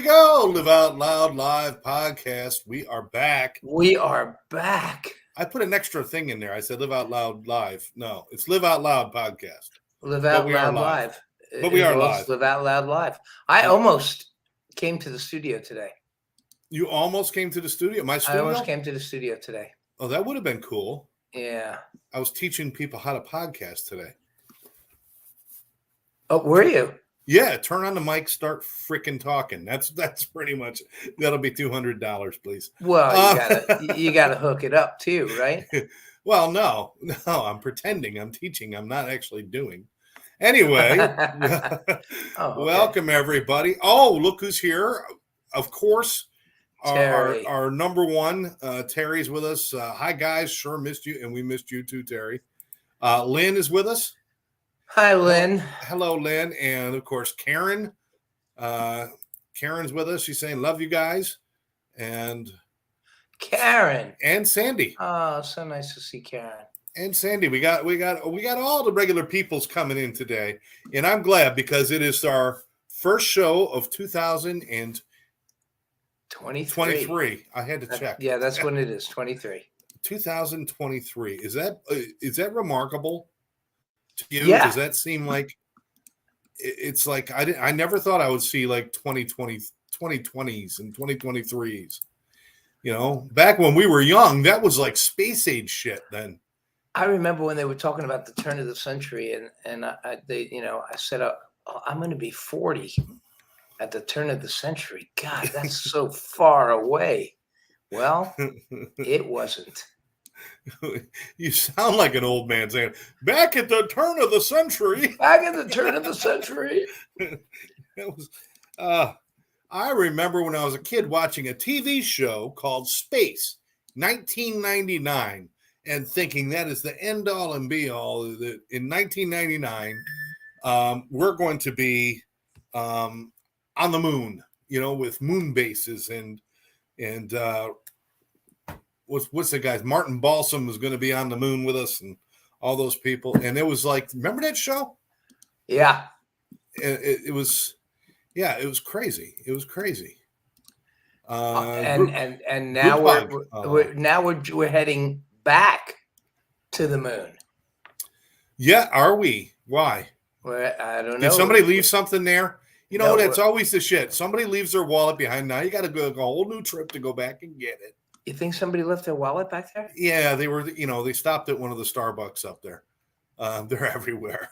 go. Live Out Loud Live podcast. We are back. We are back. I put an extra thing in there. I said Live Out Loud Live. No, it's Live Out Loud podcast. Live Out Loud Live. But we are live. Live Out Loud Live. I almost came to the studio today. You almost came to the studio? My studio? I almost came to the studio today. Oh, that would have been cool. Yeah. I was teaching people how to podcast today. Oh, were you? Yeah, turn on the mic, start freaking talking. That's pretty much. That'll be $200, please. Well, you gotta hook it up too, right? Well, no, I'm pretending. I'm teaching. I'm not actually doing. Anyway, Welcome everybody. Oh, look who's here! Of course, our number one, Terry's with us. Hi guys, sure missed you, and we missed you too, Terry. Lynn is with us. Hi, Lynn. Hello, Lynn. And of course, Karen. Karen's with us. She's saying, love you guys. And Karen. And Sandy. Oh, so nice to see Karen. And Sandy. We got all the regular peoples coming in today. And I'm glad because it is our first show of 2023. I had to check. Yeah, that's when it is, 23. 2023. Is that remarkable? You? Yeah. Does that seem like it's like I never thought I would see like 2020s and 2023s. You know, back when we were young, that was like space age shit then. I remember when they were talking about the turn of the century and I said, I'm going to be 40 at the turn of the century. God, that's so far away. Well, it wasn't. You sound like an old man saying, back at the turn of the century. Back at the turn of the century. I remember when I was a kid watching a TV show called Space, 1999, and thinking that is the end all and be all. That in 1999, we're going to be on the moon, with moon bases and what's the guys? Martin Balsam was going to be on the moon with us and all those people. And it was like, remember that show? Yeah. It was crazy. It was crazy. And now we're heading back to the moon. Yeah. Are we? Why? Well, I don't know. Did somebody leave something there? That's always the shit. Somebody leaves their wallet behind. Now you got to go a whole new trip to go back and get it. You think somebody left their wallet back there? Yeah, they were, they stopped at one of the Starbucks up there. They're everywhere.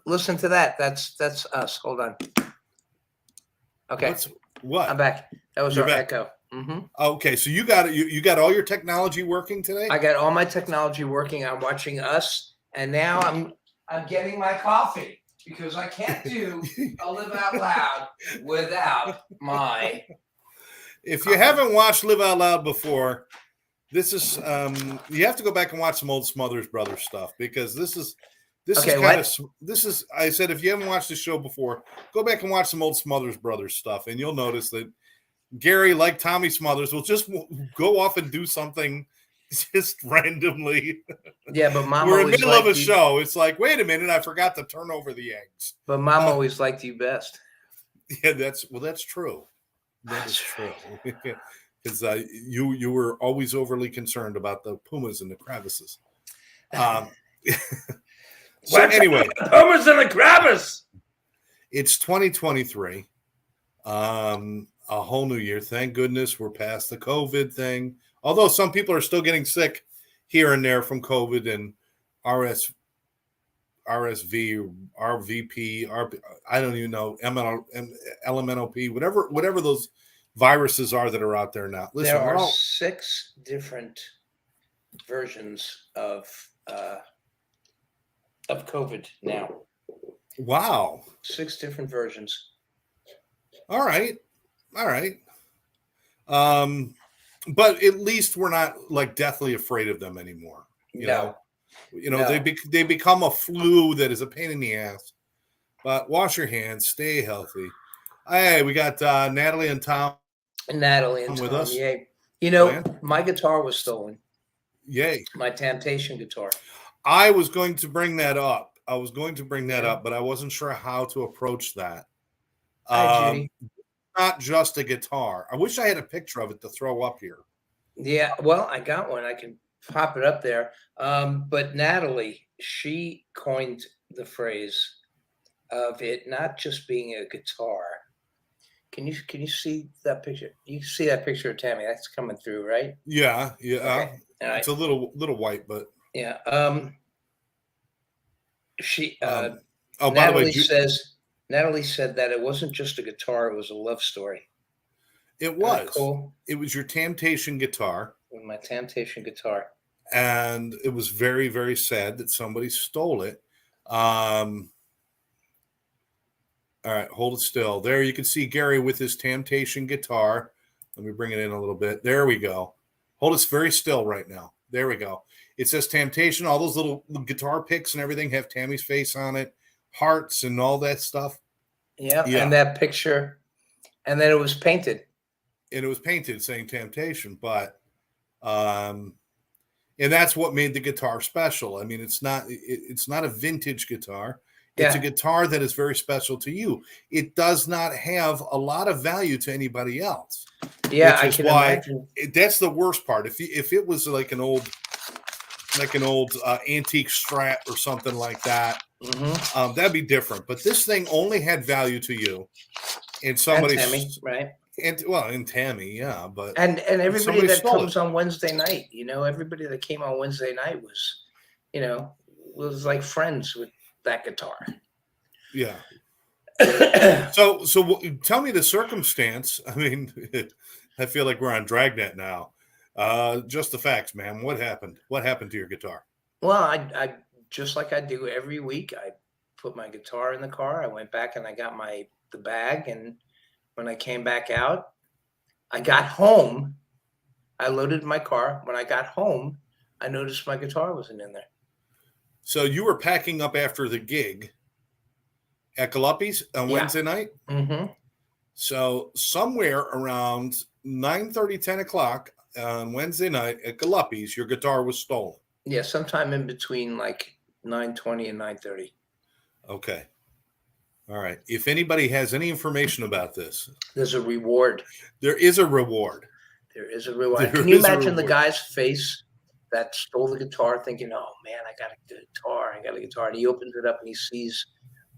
Listen to that. That's us. Hold on. Okay. What? I'm back. That was our echo. Mm-hmm. Okay, so you got all your technology working today? I got all my technology working. I'm watching us, and now I'm getting my coffee because I can't do a Live Out Loud without my. If you haven't watched Live Out Loud before, this is you have to go back and watch some old Smothers Brothers stuff because this is I said if you haven't watched the show before, go back and watch some old Smothers Brothers stuff, and you'll notice that Gary, like Tommy Smothers, will just go off and do something just randomly. Yeah, but Mom, we're in the middle of a show. It's like, wait a minute, I forgot to turn over the eggs. But Mom always liked you best. Yeah, that's true. That is true. Because you were always overly concerned about the pumas and the crevices. So anyway, pumas and the crevice. It's 2023. A whole new year. Thank goodness we're past the COVID thing. Although some people are still getting sick here and there from COVID and RSV, RVP, I don't even know, LMNOP, whatever those viruses are that are out there now. Listen, there are 6 different versions of COVID now. Wow. 6 different versions. All right. But at least we're not like deathly afraid of them anymore. You know, they become a flu that is a pain in the ass. But wash your hands, stay healthy. Hey, we got Natalie and Tom. Natalie and Tom with us. Yay. My guitar was stolen. Yay. My Temptation guitar. I was going to bring that up. But I wasn't sure how to approach that. Hi, Judy. Not just a guitar. I wish I had a picture of it to throw up here. Yeah, well, I got one. I can pop it up there. But Natalie, she coined the phrase of it not just being a guitar. Can you see that picture? You can see that picture of Tammy. That's coming through, right? Yeah. Okay. All right. It's a little white, but Yeah. She oh, by the way, Natalie said that it wasn't just a guitar, it was a love story. it Isn't that was. cool? It was your Temptation guitar. With my Temptation guitar. And it was very, very sad that somebody stole it. All right, hold it still. There you can see Gary with his Temptation guitar. Let me bring it in a little bit. There we go. Hold it very still right now. There we go. It says Temptation. All those little guitar picks and everything have Tammy's face on it, hearts and all that stuff. Yep, yeah. And that picture, and then it was painted. And it was painted saying Temptation, but and that's what made the guitar special. I mean, it's not a vintage guitar. It's a guitar that is very special to you. It does not have a lot of value to anybody else. Yeah, I can imagine. That's the worst part. If it was like an old antique Strat or something like that, that'd be different. But this thing only had value to you, and somebody, Tammy, right? And Tammy, yeah, but and everybody that comes on Wednesday night, everybody that came on Wednesday night was like friends with that guitar. Yeah. So tell me the circumstance. I mean, I feel like we're on Dragnet now. Just the facts, man. What happened? What happened to your guitar? Well, I just like I do every week, I put my guitar in the car. I went back and I got the bag, and when I came back out, I got home. I loaded my car. When I got home, I noticed my guitar wasn't in there. So you were packing up after the gig at Galuppi's on Wednesday night? Mm-hmm. So somewhere around 9:30, 10 o'clock on Wednesday night at Galuppi's, your guitar was stolen. Yeah, sometime in between like 9:20 and 9:30. Okay. All right. If anybody has any information about this, there's a reward. There is a reward. There is a reward. Can you imagine the guy's face that stole the guitar thinking, oh man, I got a guitar. And he opens it up and he sees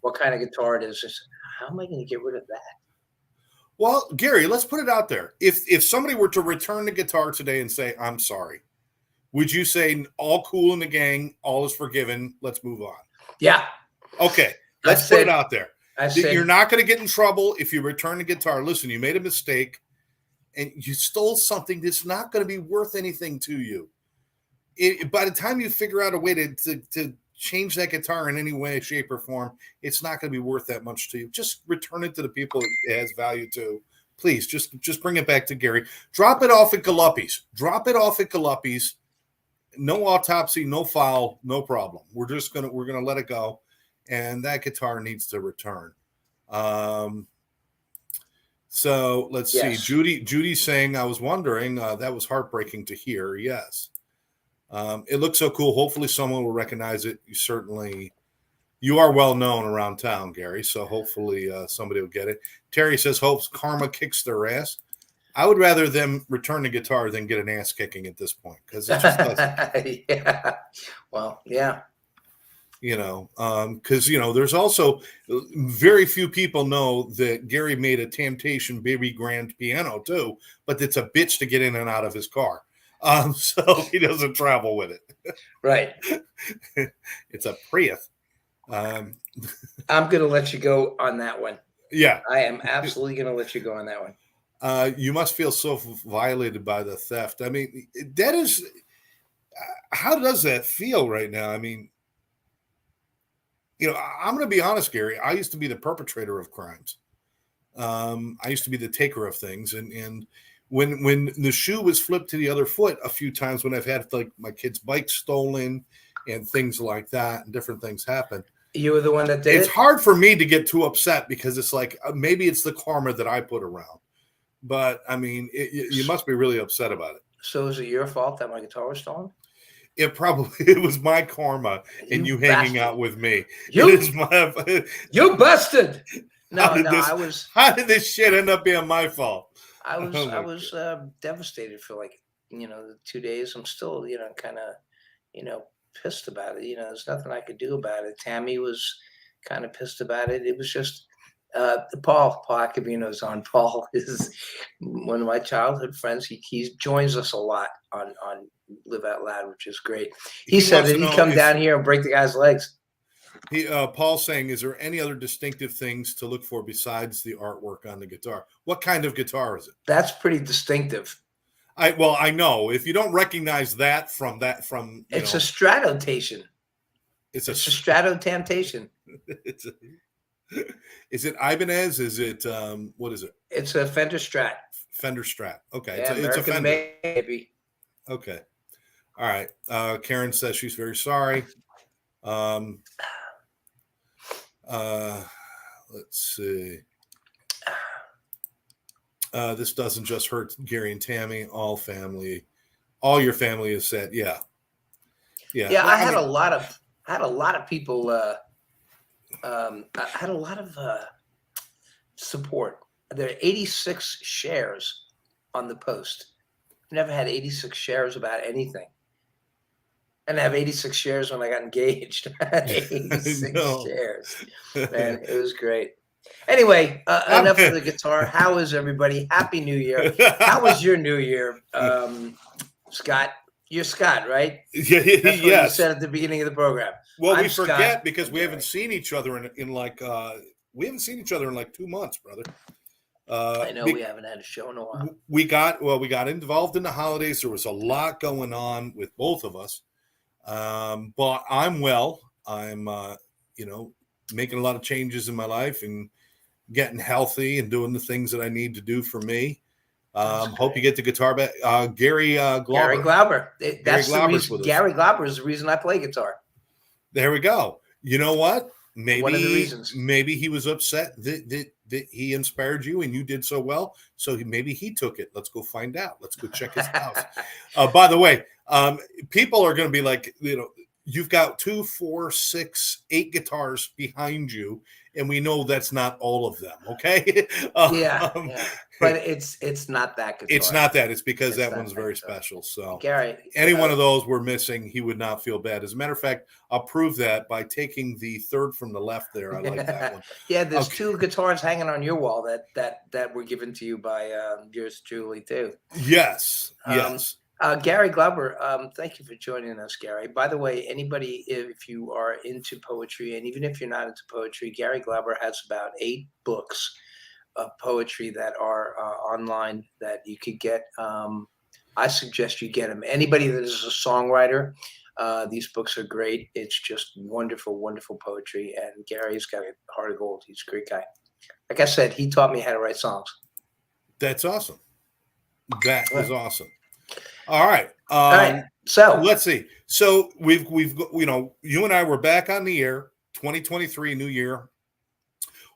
what kind of guitar it is. Just, how am I going to get rid of that? Well, Gary, let's put it out there. If somebody were to return the guitar today and say, I'm sorry, would you say all cool in the gang, all is forgiven, let's move on? Yeah. Okay. Let's put it out there. You're not going to get in trouble if you return the guitar. Listen, you made a mistake and you stole something that's not going to be worth anything to you. By the time you figure out a way to change that guitar in any way, shape, or form, it's not going to be worth that much to you. Just return it to the people it has value to. Please, just bring it back to Gary. Drop it off at Galuppi's. No autopsy, no foul, no problem. We're gonna let it go, and that guitar needs to return. So let's see. Judy's saying, I was wondering, that was heartbreaking to hear. Yes. It looks so cool. Hopefully someone will recognize it. You are well known around town, Gary. So hopefully somebody will get it. Terry says, hopes karma kicks their ass. I would rather them return the guitar than get an ass kicking at this point. Cause it just doesn't. Yeah. Well, yeah. Cause there's also very few people know that Gary made a Temptation baby grand piano too, but it's a bitch to get in and out of his car. So he doesn't travel with it. Right. It's a Prius. I'm going to let you go on that one. Yeah. I am absolutely going to let you go on that one. You must feel so violated by the theft. I mean, that is, how does that feel right now? I mean, I'm going to be honest, Gary. I used to be the perpetrator of crimes. I used to be the taker of things. And when the shoe was flipped to the other foot a few times, when I've had like my kid's bike stolen and things like that, and different things happen. You were the one that did it? It's hard for me to get too upset because it's like, maybe it's the karma that I put around. But I mean, you must be really upset about it. So is it your fault that my guitar was stolen? It was my karma and you hanging out with me. You busted. How No, did no, this? How did this shit end up being my fault? Oh I my was devastated for like, 2 days. I'm still, kind of, you know, pissed about it. There's nothing I could do about it. Tammy was kind of pissed about it. It was just Paul Acavino's on. Paul is one of my childhood friends. He joins us a lot on Live Out Loud, which is great. He said wants that to he'd know come down here and break the guy's legs. Paul's saying, is there any other distinctive things to look for besides the artwork on the guitar? What kind of guitar is it? That's pretty distinctive. I know if you don't recognize that from It's a Stratotation. it's a a Stratotantation. it's a, is it Ibanez? Is it what is it? It's a Fender Strat. Fender Strat. Okay, Yeah, it's a American Fender. made, baby. Okay, all right. Karen says she's very sorry. Let's see. This doesn't just hurt Gary and Tammy. All your family is sad. Yeah. Yeah, Well, I had a lot of people. I had a lot of support. There are 86 shares on the post. I've never had 86 shares about anything. And I have 86 shares when I got engaged. 86 No. shares. Man, it was great. Anyway, enough of the guitar. How is everybody? Happy New Year. How was your New Year, Scott? You're Scott, right? Yeah, That's what you yes. said at the beginning of the program. Well, I'm we forget Scott. because we Okay. haven't seen each other in like we haven't seen each other in like 2 months, brother. I know we haven't had a show in a while. We got involved in the holidays. There was a lot going on with both of us. But I'm well. I'm making a lot of changes in my life and getting healthy and doing the things that I need to do for me. Hope you get the guitar back. Gary Glauber. Gary Glauber. That's the Glauber's reason. Gary Glauber is the reason I play guitar. There we go. You know what? Maybe One of the reasons. Maybe he was upset that he inspired you and you did so well. So maybe he took it. Let's go find out. Let's go check his house. By the way, people are going to be like, you've got 2, 4, 6, 8 guitars behind you, and we know that's not all of them. Okay. Yeah. But it's not that guitar. It's not that. It's because that one's very special. So Gary, any one of those we're missing, he would not feel bad. As a matter of fact, I'll prove that by taking the third from the left there. I like that one. Yeah, there's 2 guitars hanging on your wall that were given to you by yours truly too. Yes. Yes. Gary Glauber, thank you for joining us, Gary. By the way, anybody, if you are into poetry, and even if you're not into poetry, Gary Glauber has about 8 books of poetry that are online that you could get. I suggest you get them. Anybody that is a songwriter, these books are great. It's just wonderful, wonderful poetry. And Gary's got a heart of gold. He's a great guy. Like I said, he taught me how to write songs. That's awesome. That is awesome. All right. All right. So let's see. So we've you and I were back on the air. 2023, new year.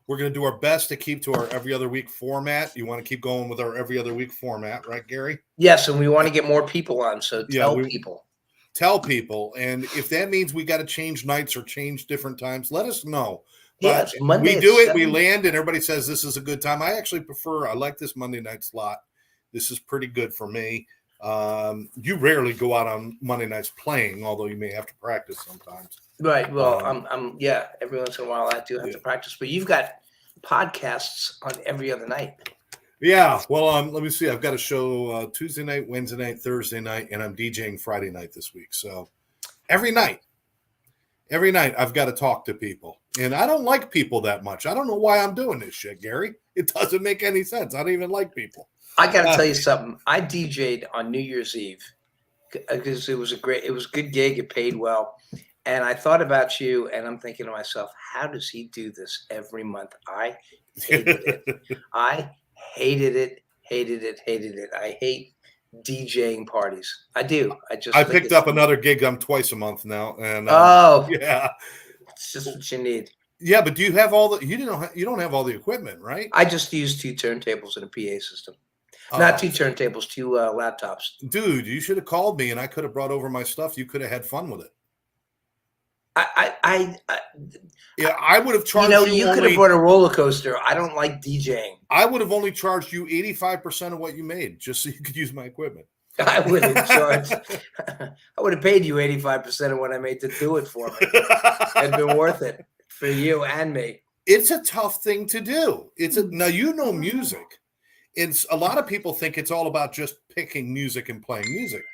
We're going to do our best to keep to our every other week format. You want to keep going with our every other week format, right, Gary? Yes, and we want to get more people on. So tell people. Tell people. And if that means we got to change nights or change different times, let us know. Yes, Monday we do it. 7. We land and everybody says this is a good time. I actually I like this Monday night slot. This is pretty good for me. You rarely go out on Monday nights playing, although you may have to practice sometimes. Right. Well, every once in a while I do have to practice, but you've got podcasts on every other night. Yeah. Well, let me see. I've got a show Tuesday night, Wednesday night, Thursday night, and I'm DJing Friday night this week. So every night I've got to talk to people, and I don't like people that much. I don't know why I'm doing this shit, Gary. It doesn't make any sense. I don't even like people. I got to tell you something. I DJ'd on New Year's Eve because it was a good gig. It paid well. And I thought about you, and I'm thinking to myself, how does he do this every month? I hated it. I hated it. I hate DJing parties. I do. I picked up another gig. I'm twice a month now. And yeah, it's just what you need. Yeah, but do you have you don't have all the equipment, right? I just use 2 turntables and a PA system. Not 2 turntables, 2 laptops. Dude, you should have called me and I could have brought over my stuff. You could have had fun with it. I Yeah, I would have you charged know, you you could only. have brought a roller coaster. I don't like DJing. I would have only charged you 85% of what you made, just so you could use my equipment. I wouldn't charge. I would have paid you 85% of what I made to do it for me. It'd been worth it for you and me. It's a tough thing to do. Now you know music. It's a lot of people think it's all about just picking music and playing music,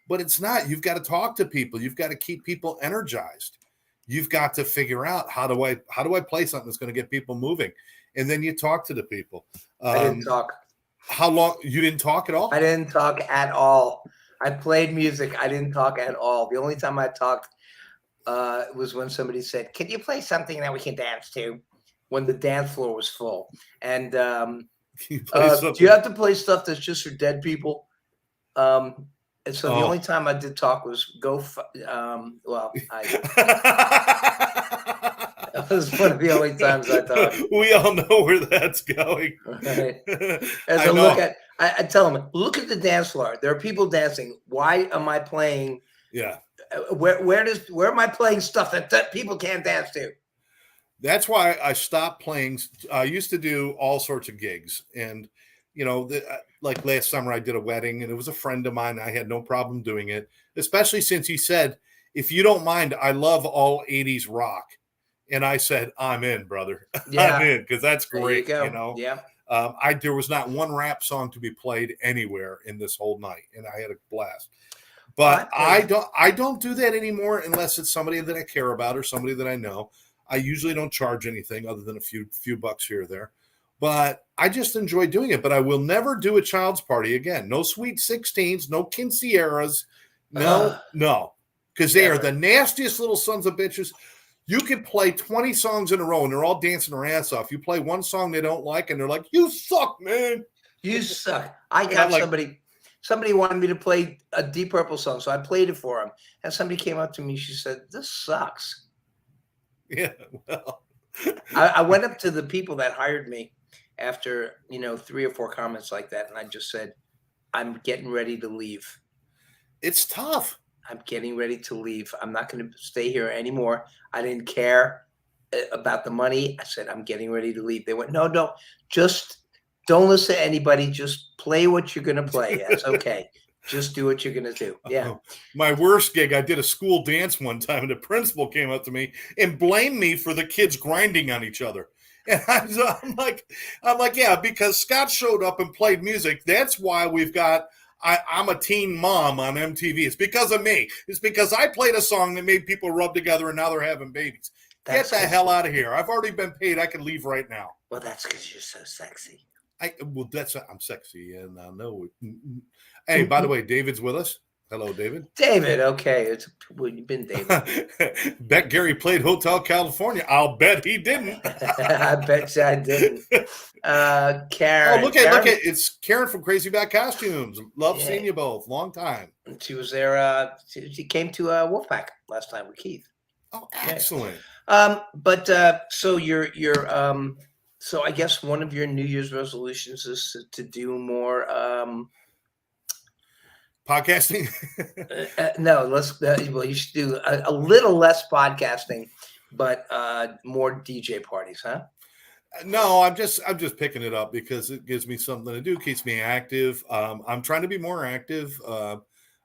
but it's not. You've got to talk to people. You've got to keep people energized. You've got to figure out how do I play something that's going to get people moving, and then you talk to the people. I didn't talk. How long you didn't talk at all? I didn't talk at all. I played music. I didn't talk at all. The only time I talked was when somebody said, "Can you play something that we can dance to?" When the dance floor was full. And do you have to play stuff that's just for dead people? And so the only time I did talk was that was one of the only times I talked. We all know where that's going. Right. As I tell them, look at the dance floor. There are people dancing. Why am I playing? Yeah. Where am I playing stuff that people can't dance to? That's why I stopped playing. I used to do all sorts of gigs, and like last summer I did a wedding, and it was a friend of mine. I had no problem doing it, especially since he said, "If you don't mind, I love all '80s rock," and I said, "I'm in, brother. Yeah. I'm in," because that's great. There you go. Yeah. There was not one rap song to be played anywhere in this whole night, and I had a blast. But I don't do that anymore unless it's somebody that I care about or somebody that I know. I usually don't charge anything other than a few bucks here or there, but I just enjoy doing it. But I will never do a child's party again. No Sweet 16s, no quinceañeras, no, because they are the nastiest little sons of bitches. You can play 20 songs in a row and they're all dancing their ass off. You play one song they don't like and they're like, "You suck, man. You suck." I got somebody wanted me to play a Deep Purple song, so I played it for him. And somebody came up to me. She said, "This sucks." Yeah, well, I went up to the people that hired me after 3 or 4 comments like that, and I just said, "I'm getting ready to leave. It's tough. I'm getting ready to leave. I'm not going to stay here anymore." I didn't care about the money. I said, "I'm getting ready to leave." They went, "No, just don't listen to anybody. Just play what you're going to play. That's okay. Just do what you're going to do." Yeah. My worst gig, I did a school dance one time, and the principal came up to me and blamed me for the kids grinding on each other. And I'm like, yeah, because Scott showed up and played music. That's why we've got I'm a teen mom on MTV. It's because of me. It's because I played a song that made people rub together, and now they're having babies. Get the hell out of here. I've already been paid. I can leave right now. Well, that's because you're so sexy. I'm sexy, and I know it. Hey, by the way, David's with us. Hello, David. David, okay. You've been David. Bet Gary played Hotel California. I'll bet he didn't. I bet you I didn't. Karen. Oh, look at it's Karen from Crazy Bad Costumes. Love seeing you both. Long time. She was there. She came to Wolfpack last time with Keith. Oh, excellent. So you're so I guess one of your New Year's resolutions is to do more podcasting. No, well, you should do a little less podcasting, but more DJ parties, huh? No, I'm just picking it up because it gives me something to do, keeps me active. I'm trying to be more active, a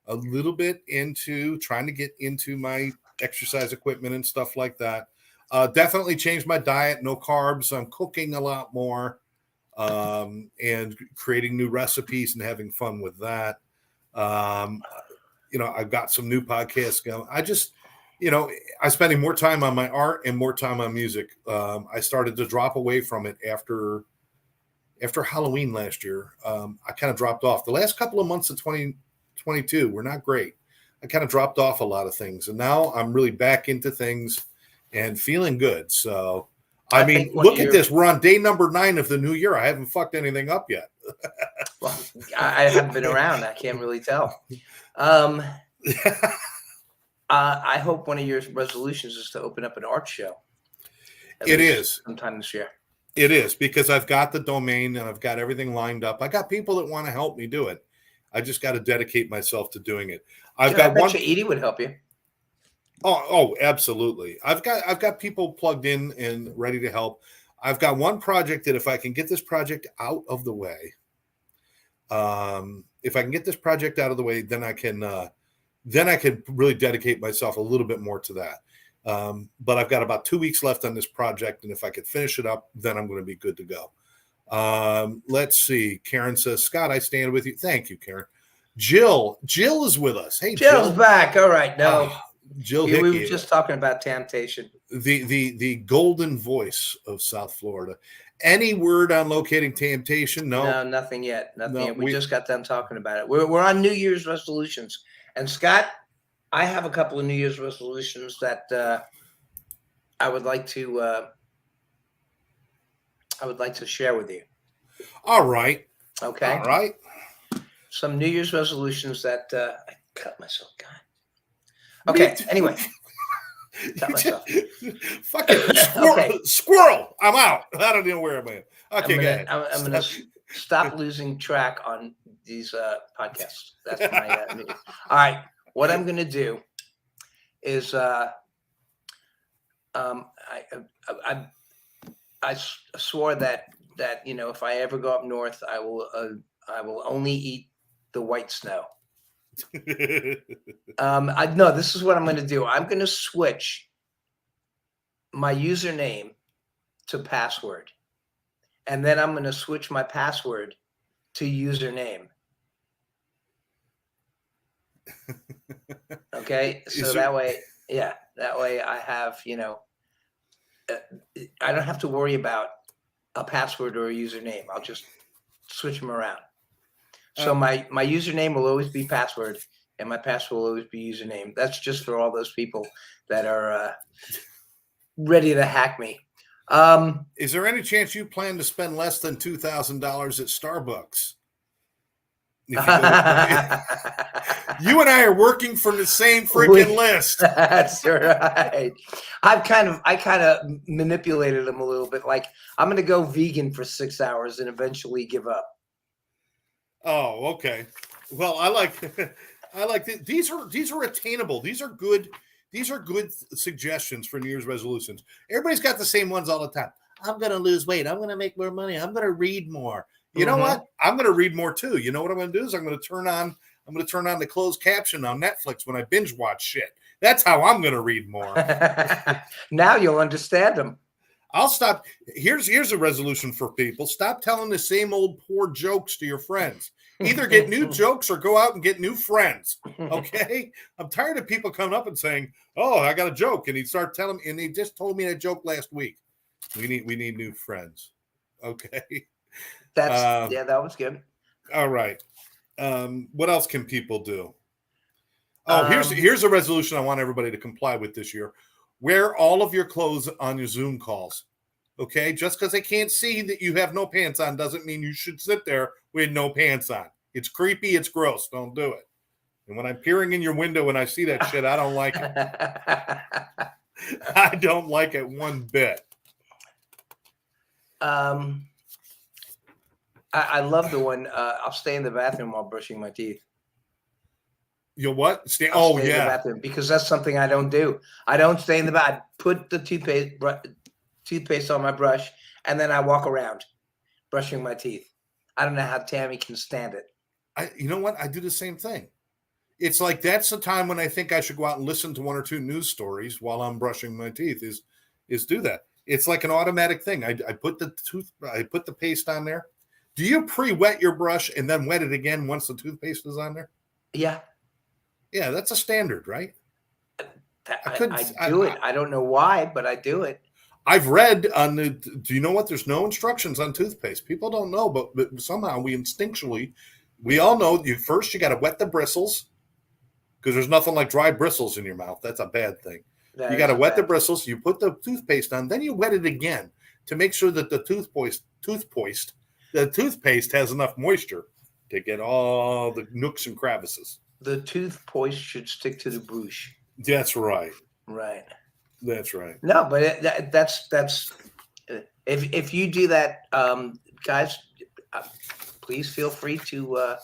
little bit into trying to get into my exercise equipment and stuff like that. Definitely changed my diet, no carbs. I'm cooking a lot more, and creating new recipes and having fun with that. I've got some new podcasts going. I'm spending more time on my art and more time on music. I started to drop away from it after Halloween last year. I kind of dropped off. The last couple of months of 2022 were not great. I kind of dropped off a lot of things, and now I'm really back into things and feeling good. So, I mean, look at this. We're on day number 9 of the new year. I haven't fucked anything up yet. Well, I haven't been around. I can't really tell. I hope one of your resolutions is to open up an art show. It is sometime this year. It is, because I've got the domain and I've got everything lined up. I got people that want to help me do it. I just got to dedicate myself to doing it. I bet you Edie would help you. Oh, absolutely. I've got people plugged in and ready to help. I've got one project that if I can get this project out of the way, if I can get this project out of the way, then I can really dedicate myself a little bit more to that. But I've got about 2 weeks left on this project, and if I could finish it up, then I'm going to be good to go. Let's see. Karen says, Scott, I stand with you. Thank you, Karen. Jill is with us. Hey, Jill's Jill. back. All right. No, Jill we Hickey, were just talking about temptation. the golden voice of South Florida. Any word on locating temptation? No, nothing yet. Nothing No, yet. We just got done talking about it. We're on New Year's resolutions. And Scott, I have a couple of New Year's resolutions that I would like to share with you. All right. Okay. All right. Some New Year's resolutions that I cut myself. God. Okay. Anyway, cut myself. Fucking squirrel, Okay. Squirrel. I'm out. I don't know where I'm at. Okay, go ahead. I'm gonna stop losing track on these podcasts. That's my New Year's. All right. What I'm gonna do is I swore that if I ever go up north, I will only eat the white snow. No, this is what I'm going to do. I'm going to switch my username to password, and then I'm going to switch my password to username. Okay, so that way I have I don't have to worry about a password or a username. I'll just switch them around. So my username will always be password, and my password will always be username. That's just for all those people that are ready to hack me. Is there any chance you plan to spend less than $2,000 at Starbucks? You and I are working from the same freaking list. That's right. I kind of manipulated them a little bit. Like, I'm going to go vegan for 6 hours and eventually give up. Oh, okay. Well, I like these are attainable. These are good suggestions for New Year's resolutions. Everybody's got the same ones all the time. I'm going to lose weight. I'm going to make more money. I'm going to read more. You know what? I'm going to read more too. You know what I'm going to do is I'm going to turn on the closed caption on Netflix when I binge watch shit. That's how I'm going to read more. Now you'll understand them. I'll stop. Here's a resolution for people. Stop telling the same old poor jokes to your friends. Either get new jokes or go out and get new friends. Okay? I'm tired of people coming up and saying, "Oh, I got a joke," and he start telling me, and they just told me a joke last week. We need new friends. Okay. That was good. All right. What else can people do? Oh, here's a resolution I want everybody to comply with this year. Wear all of your clothes on your Zoom calls. Okay? Just because they can't see that you have no pants on doesn't mean you should sit there with no pants on. It's creepy. It's gross. Don't do it. And when I'm peering in your window and I see that shit, I don't like it. I don't like it one bit. I love the one. I'll stay in the bathroom while brushing my teeth. You what? Stay in the bathroom, because that's something I don't do. I don't stay in the bath. I put the toothpaste on my brush, and then I walk around brushing my teeth. I don't know how Tammy can stand it. You know what? I do the same thing. It's like that's the time when I think I should go out and listen to one or two news stories while I'm brushing my teeth. Is do that. It's like an automatic thing. I put the paste on there. Do you pre-wet your brush and then wet it again once the toothpaste is on there? Yeah. Yeah, that's a standard, right? I do it. I don't know why, but I do it. I've read on the. Do you know what? There's no instructions on toothpaste. People don't know, but somehow we all know you got to wet the bristles, because there's nothing like dry bristles in your mouth. That's a bad thing. You got to wet the bristles. You put the toothpaste on, then you wet it again to make sure that the toothpaste has enough moisture to get all the nooks and crevices. The toothpaste should stick to the brush. That's right. Right. That's right. No, but that's if you do that, guys, please feel free to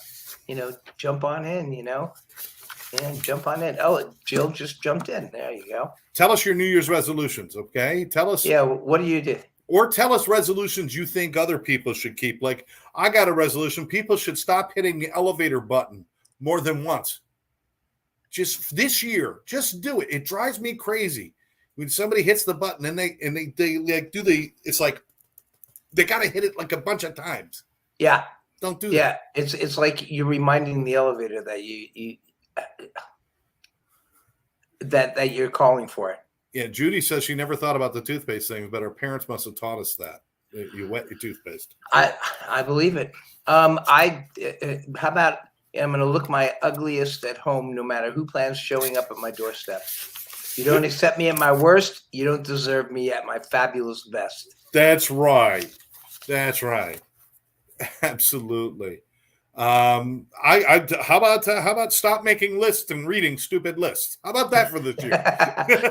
jump on in. Yeah, jump on in. Oh, Jill just jumped in. There you go. Tell us your New Year's resolutions, okay? Tell us, Yeah, what do you do? or tell us resolutions you think other people should keep. Like, I got a resolution: people should stop hitting the elevator button more than once. Just this year, just do it. It drives me crazy when somebody hits the button and they like do the. It's like they got to hit it like a bunch of times. Yeah, Don't do yeah. that. It's like you're reminding the elevator that you that you're calling for it. Yeah, Judy says she never thought about the toothpaste thing, but her parents must have taught us that you wet your toothpaste. I believe it. How about I'm going to look my ugliest at home, no matter who plans showing up at my doorstep. You don't accept me at my worst. You don't deserve me at my fabulous best. That's right. That's right. Absolutely. How about stop making lists and reading stupid lists? How about that for this year?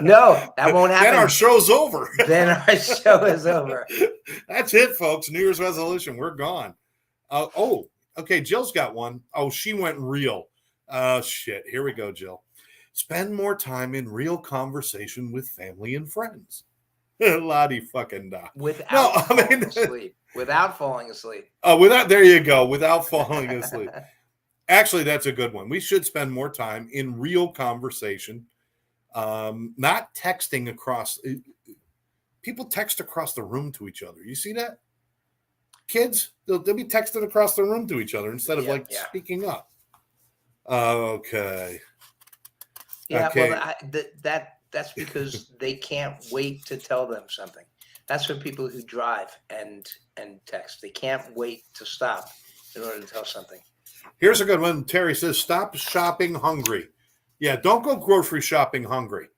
No, that won't happen. Then our show's over. Then our show is over. That's it, folks. New Year's resolution. We're gone. Okay. Jill's got one. Oh, she went real. Shit. Here we go, Jill. Spend more time in real conversation with family and friends. Lottie fucking da. Without falling asleep. Without falling asleep. There you go. Without falling asleep. Actually, that's a good one. We should spend more time in real conversation, not texting across. People text across the room to each other. You see that? Kids, they'll be texting across the room to each other instead of speaking up. Okay. Yeah, okay. well, that's because they can't wait to tell them something. That's for people who drive and text. They can't wait to stop in order to tell something. Here's a good one. Terry says, stop shopping hungry. Yeah, don't go grocery shopping hungry.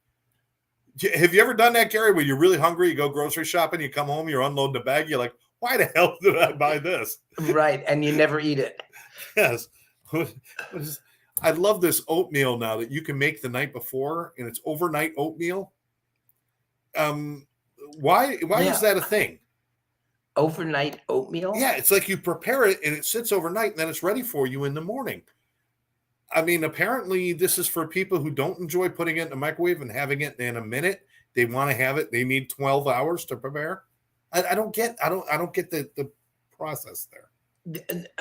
Have you ever done that, Gary, when you're really hungry, you go grocery shopping, you come home, you're unloading the bag, you're like, why the hell did I buy this? Right, and you never eat it. Yes. I love this oatmeal now that you can make the night before, and it's overnight oatmeal. Why is that a thing? Overnight oatmeal? Yeah, it's like you prepare it and it sits overnight and then it's ready for you in the morning. I mean, apparently this is for people who don't enjoy putting it in the microwave and having it in a minute. They want to have it. They need 12 hours to prepare. I don't get the process there.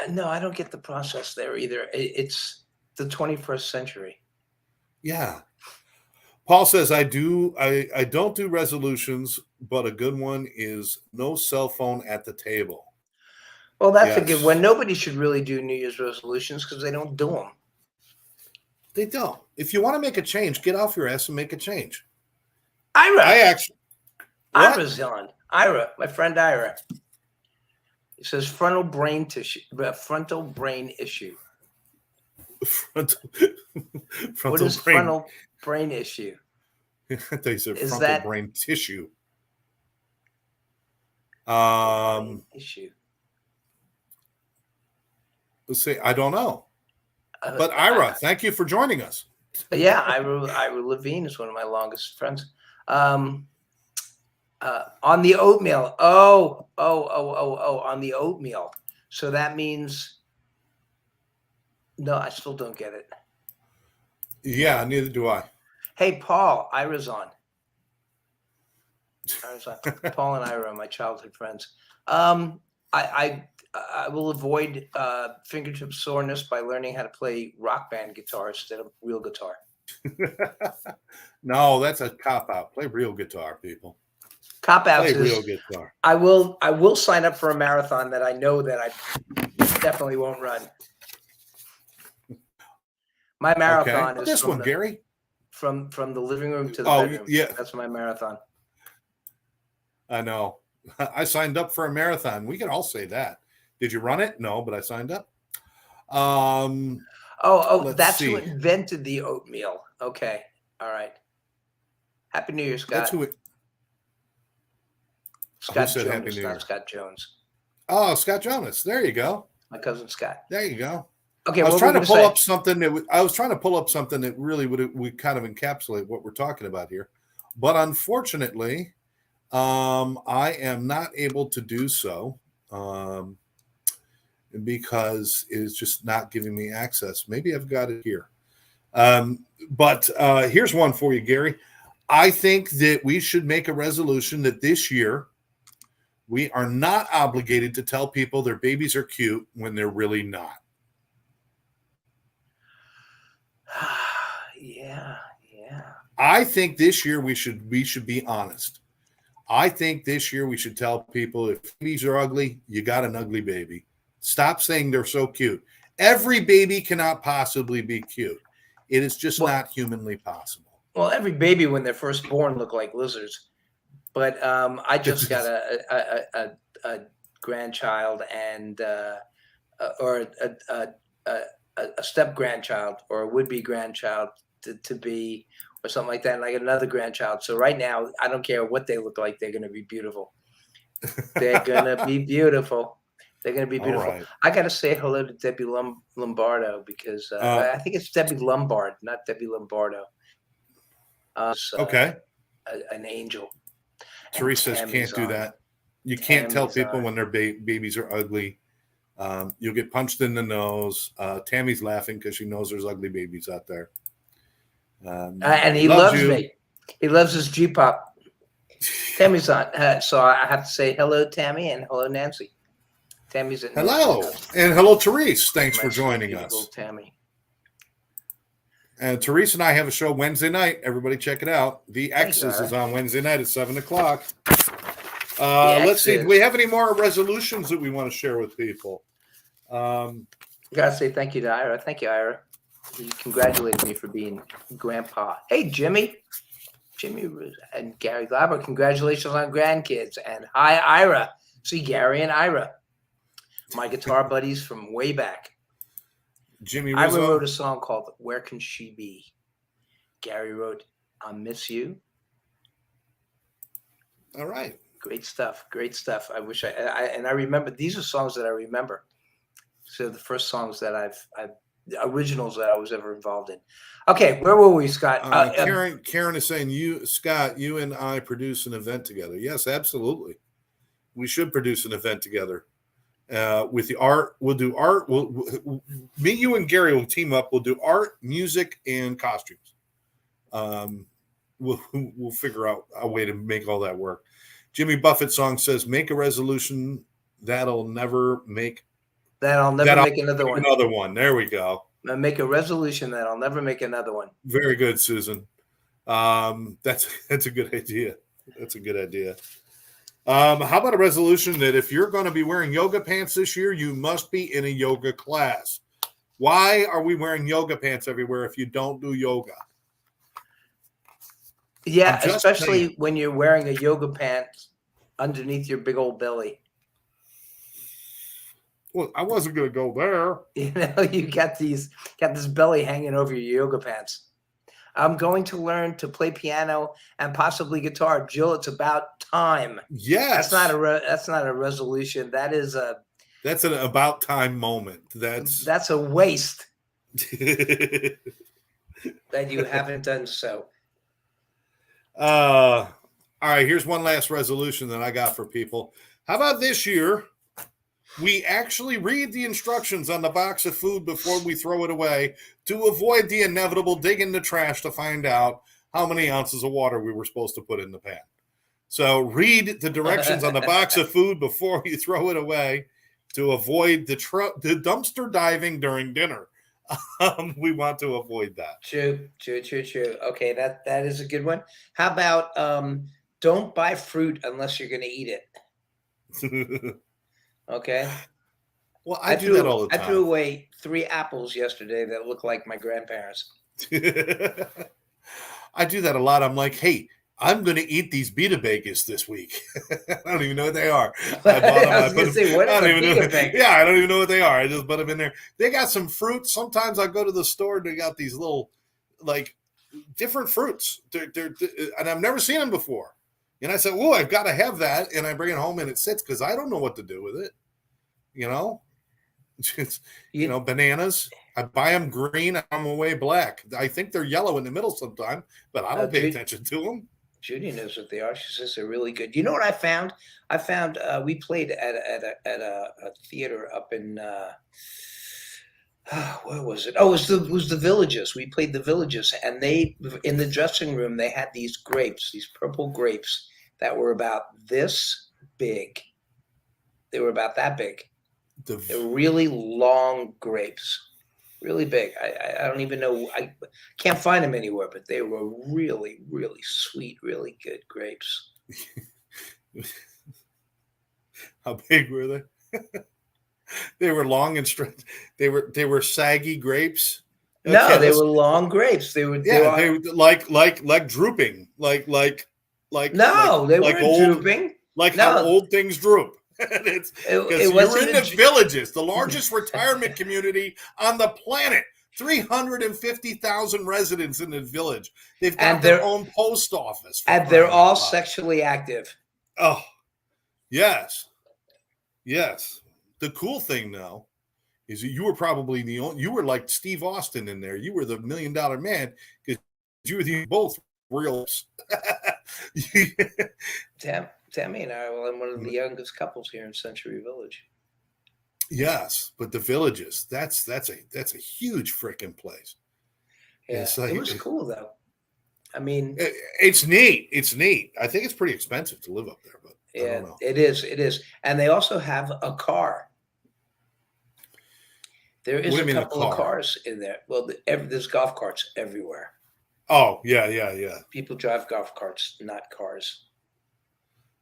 No, I don't get the process there either. It's the 21st century. Yeah. Paul says, I don't do resolutions, but a good one is no cell phone at the table. Well, that's a good one. Nobody should really do New Year's resolutions because they don't do them. They don't. If you want to make a change, get off your ass and make a change. Ira's on. Ira, my friend Ira. It says frontal brain issue. Frontal what is brain. frontal brain issue? I thought you said Is frontal that brain tissue. Issue. Let's see. I don't know. But Ira, thank you for joining us. Yeah, Ira Levine is one of my longest friends. On the oatmeal. Oh, on the oatmeal. So that means no, I still don't get it. Yeah, neither do I. Hey, Paul, Ira's on. Paul and Ira are my childhood friends. I will avoid fingertip soreness by learning how to play rock band guitar instead of real guitar. No, that's a cop out. Play real guitar, people. Cop out. Play real guitar. I will sign up for a marathon that I know that I definitely won't run. My marathon is this one, Gary. From the living room to the bedroom. Yeah, that's my marathon. I know. I signed up for a marathon. We can all say that. Did you run it? No, but I signed up. That's who invented the oatmeal. Okay. All right. Happy New Year, Scott. That's who Scott said Jones, Happy New Year? Scott Jones. Oh, Scott Jonas. There you go. My cousin Scott. There you go. Okay, I was trying to pull up something that really would kind of encapsulate what we're talking about here, but unfortunately, I am not able to do so because it is just not giving me access. Maybe I've got it here. But here's one for you, Gary. I think that we should make a resolution that this year we are not obligated to tell people their babies are cute when they're really not. Yeah. I think this year we should be honest. I think this year we should tell people if babies are ugly, you got an ugly baby. Stop saying they're so cute. Every baby cannot possibly be cute. It is just Well- not humanly possible. Well, every baby when they're first born look like lizards. But I just got a grandchild and or a step grandchild or a would be grandchild to be or something like that, and I got another grandchild. So right now, I don't care what they look like; they're going to be beautiful. They're going to be beautiful. They're going to be All beautiful. right. I got to say hello to Debbie Lombardo because I think it's Debbie Lombard, not Debbie Lombardo. Okay. An angel. Teresa says can't do that. You can't tell people when their babies are ugly. You'll get punched in the nose. Tammy's laughing because she knows there's ugly babies out there. And he loves me. He loves his G-pop. Tammy's on. So I have to say hello, Tammy, and hello, Nancy. Tammy's at hello. And hello, Therese. Thanks for joining us. Tammy. And Therese and I have a show Wednesday night. Everybody check it out. The X's is on Wednesday night at 7:00. Let's see. Do we have any more resolutions that we want to share with people? I gotta say thank you to Ira. Thank you, Ira. You congratulated me for being grandpa. Hey, Jimmy and Gary Glauber, congratulations on grandkids. And hi, Ira. See, Gary and Ira, my guitar buddies from way back. Jimmy Ira wrote a song called "Where Can She Be?" Gary wrote "I Miss You." All right. Great stuff. Great stuff. I wish I remember, these are songs that I remember. So the first songs that I've originals that I was ever involved in. Okay, where were we, Scott? Karen is saying, Scott, you and I produce an event together. Yes, absolutely. We should produce an event together. With the art, we'll do art. Me, you, and Gary will team up. We'll do art, music, and costumes. We'll figure out a way to make all that work. Jimmy Buffett song says, "Make a resolution that'll never make another one. Another one. There we go. Make a resolution that I'll never make another one." Very good, Susan. That's a good idea. That's a good idea. How about a resolution that if you're going to be wearing yoga pants this year, you must be in a yoga class? Why are we wearing yoga pants everywhere if you don't do yoga? Yeah, especially when you're wearing a yoga pants underneath your big old belly. Well, I wasn't going to go there. You know, you got this belly hanging over your yoga pants. I'm going to learn to play piano and possibly guitar. Jill, it's about time. Yes. That's not a resolution. That's an about time moment. That's a waste that you haven't done so. All right, here's one last resolution that I got for people. How about this year we actually read the instructions on the box of food before we throw it away to avoid the inevitable dig in the trash to find out how many ounces of water we were supposed to put in the pan. So read the directions on the box of food before you throw it away to avoid the dumpster diving during dinner. We want to avoid that. True. Okay, that is a good one. How about don't buy fruit unless you're going to eat it? Okay. Well, I do that all the time. I threw away 3 apples yesterday that look like my grandparents. I do that a lot. I'm like, hey, I'm going to eat these Betabagas this week. I don't even know what they are. I bought them. Yeah, I don't even know what they are. I just put them in there. They got some fruit. Sometimes I go to the store and they got these little, like, different fruits. And I've never seen them before. And I said, "Oh, I've got to have that." And I bring it home and it sits because I don't know what to do with it. You know, bananas. I buy them green. I'm away black. I think they're yellow in the middle sometime, but I don't pay attention to them. Judy knows what they are. She says they're really good. You know what I found? We played at a theater up in Where was it? Oh, it was the Villages. We played the Villages, and they in the dressing room they had these grapes, these purple grapes that were about this big. They were about that big. The They're really long grapes, really big. I don't even know. I can't find them anywhere, but they were really, really sweet, really good grapes. how big were they? They were long and straight. They were saggy grapes. No, Okay, they let's were long grapes. They yeah, were they like drooping, no, they like weren't old, drooping. like how No, old things droop. And it's it because you're wasn't in a. the Villages, the largest retirement community on the planet. 350,000 residents in the village. They've got and their they're own post office for and they're crying out all loud. sexually active. Oh, yes. Yes. The cool thing now is that you were probably the only, you were like Steve Austin in there. You were the $1 million man because you were the both real. Tammy and I were one of the youngest couples here in Century Village. Yes, but the Villages, that's a huge freaking place. Yeah, It's it like was cool though. I mean, it's neat. It's neat. I think it's pretty expensive to live up there, but I yeah, don't know. it is. It is, and they also have a car. There What is do you a mean a couple of car? cars in there. Well, there's golf carts everywhere. Oh, yeah, yeah, yeah. People drive golf carts, not cars.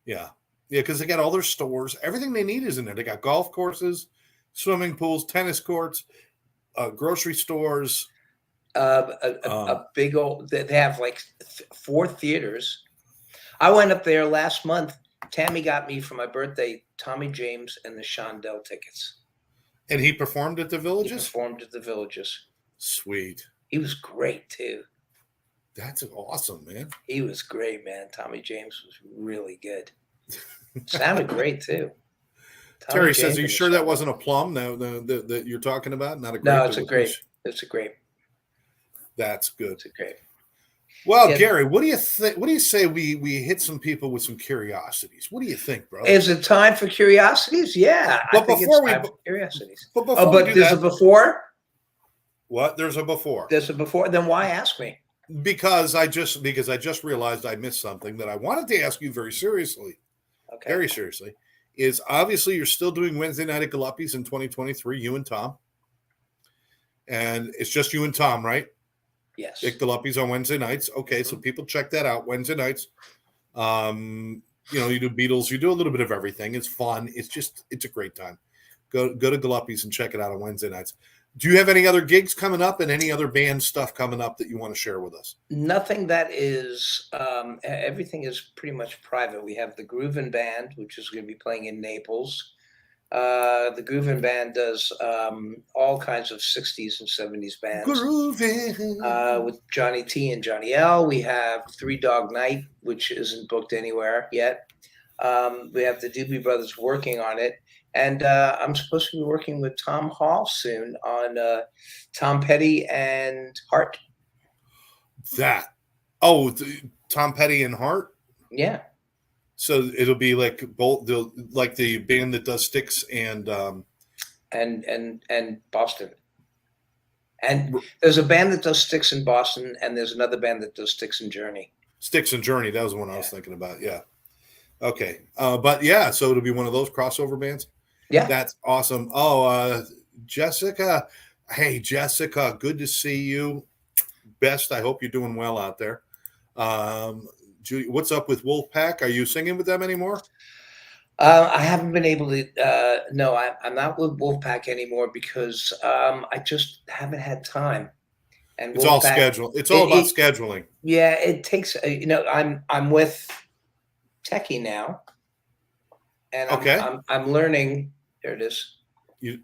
Yeah. Yeah, because they got all their stores. Everything they need is in there. They got golf courses, swimming pools, tennis courts, grocery stores. A big old. They have like 4 theaters. I went up there last month. Tammy got me for my birthday Tommy James and the Shondell tickets. And he performed at the He Villages? performed at the Villages. Sweet. He was great too. That's awesome, man. He was great, man. Tommy James was really good. Sounded great too. Tommy Terry says, James "Are you and the sure that Shondell. wasn't a plum that you're talking about? Not a No, grape? it's a grape. It's a grape. That's good. It's a grape. Well, Yeah. Gary, what do you think? What do you say we hit some people with some curiosities? What do you think, bro? Is it time for curiosities? Yeah, I But think before it's we time for curiosities. but Oh, before we but do there's a that, before. what? There's a before. There's a before. Then why ask me? Because I just realized I missed something that I wanted to ask you very seriously. Okay. Very seriously. Is obviously you're still doing Wednesday night at Galuppi's in 2023, you and Tom. And it's just you and Tom, right? Yes. At Galuppi's on Wednesday nights. Okay, so people check that out. Wednesday nights. You do Beatles, you do a little bit of everything. It's fun. It's a great time. Go to Galuppi's and check it out on Wednesday nights. Do you have any other gigs coming up and any other band stuff coming up that you want to share with us? Nothing that is. Everything is pretty much private. We have the Groovin Band, which is going to be playing in Naples. The Groovin Band does all kinds of 60s and 70s bands. Groovin'. With Johnny T and Johnny L. We have Three Dog Night, which isn't booked anywhere yet. We have the Doobie Brothers working on it. And I'm supposed to be working with Tom Hall soon on Tom Petty and Hart. Tom Petty and Hart? Yeah. So it'll be like both the band that does Styx and Boston. And there's a band that does Styx in Boston, and there's another band that does Styx and Journey. Styx and Journey. That was the one I was thinking about. Yeah. Okay. But yeah, so it'll be one of those crossover bands. Yeah. That's awesome. Oh, Jessica. Hey, Jessica, good to see you. Best. I hope you're doing well out there. Judy, what's up with Wolfpack? Are you singing with them anymore? I haven't been able to. No, I'm not with Wolfpack anymore because I just haven't had time. And it's all schedule. It's all about scheduling. Yeah, it takes. I'm with Techie now, and I'm learning. There it is.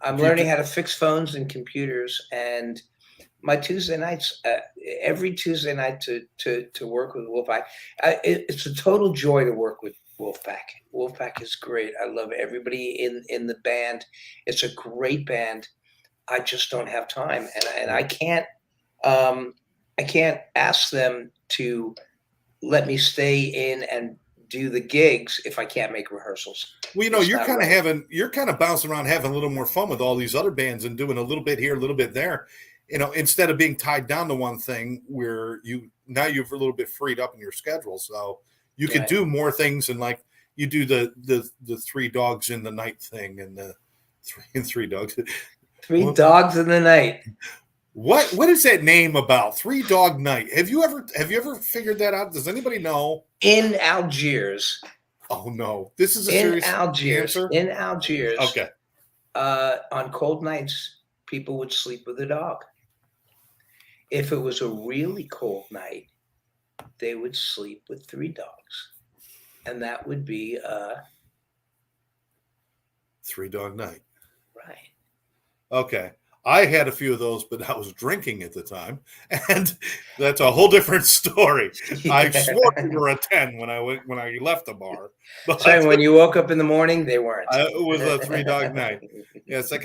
I'm learning how to fix phones and computers, and my Tuesday nights, every Tuesday night to work with Wolfpack. It's a total joy to work with Wolfpack. Wolfpack is great. I love everybody in the band. It's a great band. I just don't have time, and I can't ask them to let me stay in and do the gigs if I can't make rehearsals. Well, It's you're not kind of right. you're kind of bouncing around having a little more fun with all these other bands and doing a little bit here, a little bit there. Instead of being tied down to one thing where you've a little bit freed up in your schedule. So you could Right. do more things, and like you do the three dogs in the night thing and the three dogs. Three What dogs in the night. what is that name about? Three Dog Night. Have you ever figured that out? Does anybody know? In Algiers. Oh no. This is a In serious Algiers. answer. In Algiers. Okay. On cold nights, people would sleep with a dog. If it was a really cold night, they would sleep with three dogs. And that would be Three Dog Night. right. Okay. I had a few of those, but I was drinking at the time, and that's a whole different story. I swore we were a 10 when I left the bar, but So when you woke up in the morning, they weren't. it was a Three Dog Night. Yeah, it's the